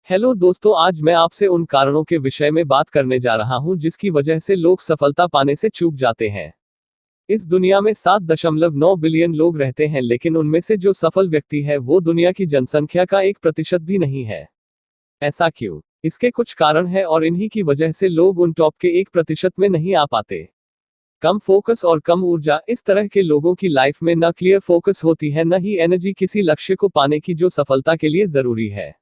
Hello दोस्तों, आज मैं आपसे उन कारणों के विषय में बात करने जा रहा हूं जिसकी वजह से लोग सफलता पाने से चूक जाते हैं। इस दुनिया में 7.9 बिलियन लोग रहते हैं, लेकिन उनमें से जो सफल व्यक्ति है वो दुनिया की जनसंख्या का 1% भी नहीं है। ऐसा क्यों? इसके कुछ कारण है और इन्हीं की वजह से लोग उन टॉप के 1% में नहीं आ पाते। कम फोकस और कम ऊर्जा, इस तरह के लोगों की लाइफ में न क्लियर फोकस होती है, न ही एनर्जी किसी लक्ष्य को पाने की जो सफलता के लिए जरूरी है।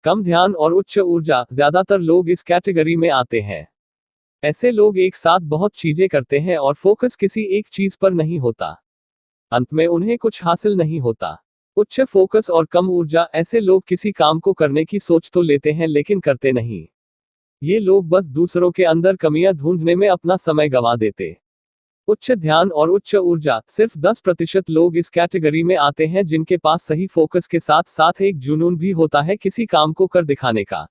कम ध्यान और उच्च ऊर्जा, ज्यादातर लोग इस कैटेगरी में आते हैं। ऐसे लोग एक साथ बहुत चीजें करते हैं और फोकस किसी एक चीज पर नहीं होता। अंत में उन्हें कुछ हासिल नहीं होता। उच्च फोकस और कम ऊर्जा, ऐसे लोग किसी काम को करने की सोच तो लेते हैं लेकिन करते नहीं। ये लोग बस दूसरों के अंदर कमियां ढूंढने में अपना समय गंवा देते। उच्च ध्यान और उच्च ऊर्जा, सिर्फ 10% लोग इस कैटेगरी में आते हैं जिनके पास सही फोकस के साथ साथ एक जुनून भी होता है किसी काम को कर दिखाने का।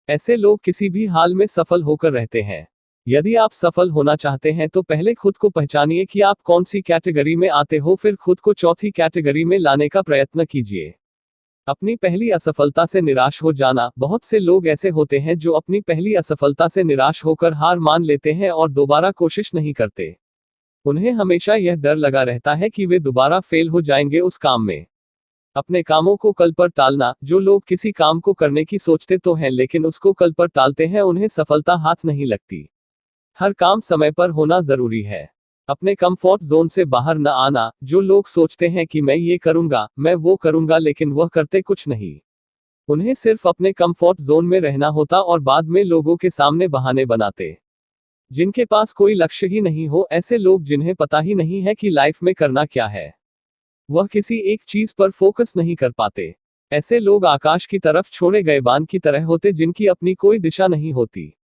ऐसे लोग किसी भी हाल में सफल होकर रहते हैं। यदि आप सफल होना चाहते हैं तो पहले खुद को पहचानिए कि आप कौन सी कैटेगरी में आते हो, फिर खुद को चौथी कैटेगरी में लाने का प्रयत्न कीजिए। अपनी पहली असफलता से निराश हो जाना, बहुत से लोग ऐसे होते हैं जो अपनी पहली असफलता से निराश होकर हार मान लेते हैं और दोबारा कोशिश नहीं करते। उन्हें हमेशा यह डर लगा रहता है कि वे दोबारा फेल हो जाएंगे उस काम में। अपने कामों को कल पर टालना, जो लोग किसी काम को करने की सोचते तो हैं लेकिन उसको कल पर टालते हैं, उन्हें सफलता हाथ नहीं लगती। हर काम समय पर होना जरूरी है। अपने कंफर्ट जोन से बाहर न आना, जो लोग सोचते हैं कि मैं ये करूंगा, मैं वो करूंगा, लेकिन वह करते कुछ नहीं। उन्हें सिर्फ अपने कंफर्ट जोन में रहना होता और बाद में लोगों के सामने बहाने बनाते। जिनके पास कोई लक्ष्य ही नहीं हो, ऐसे लोग जिन्हें पता ही नहीं है कि लाइफ में करना क्या है, वह किसी एक चीज पर फोकस नहीं कर पाते। ऐसे लोग आकाश की तरफ छोड़े गए बाण की तरह होते जिनकी अपनी कोई दिशा नहीं होती।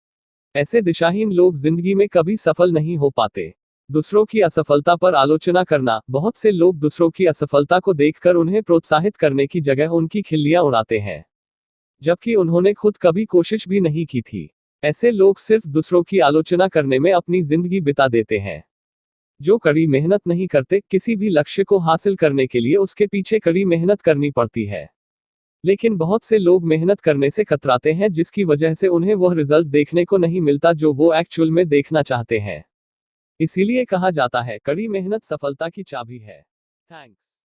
ऐसे दिशाहीन लोग जिंदगी में कभी सफल नहीं हो पाते। दूसरों की असफलता पर आलोचना करना, बहुत से लोग दूसरों की असफलता को देखकर उन्हें प्रोत्साहित करने की जगह उनकी खिल्लियां उड़ाते हैं, जबकि उन्होंने खुद कभी कोशिश भी नहीं की थी। ऐसे लोग सिर्फ दूसरों की आलोचना करने में अपनी जिंदगी बिता देते हैं। जो कड़ी मेहनत नहीं करते, किसी भी लक्ष्य को हासिल करने के लिए उसके पीछे कड़ी मेहनत करनी पड़ती है। लेकिन बहुत से लोग मेहनत करने से कतराते हैं, जिसकी वजह से उन्हें वह रिजल्ट देखने को नहीं मिलता जो वो एक्चुअल में देखना चाहते हैं। इसीलिए कहा जाता है, कड़ी मेहनत सफलता की चाबी है। थैंक्स।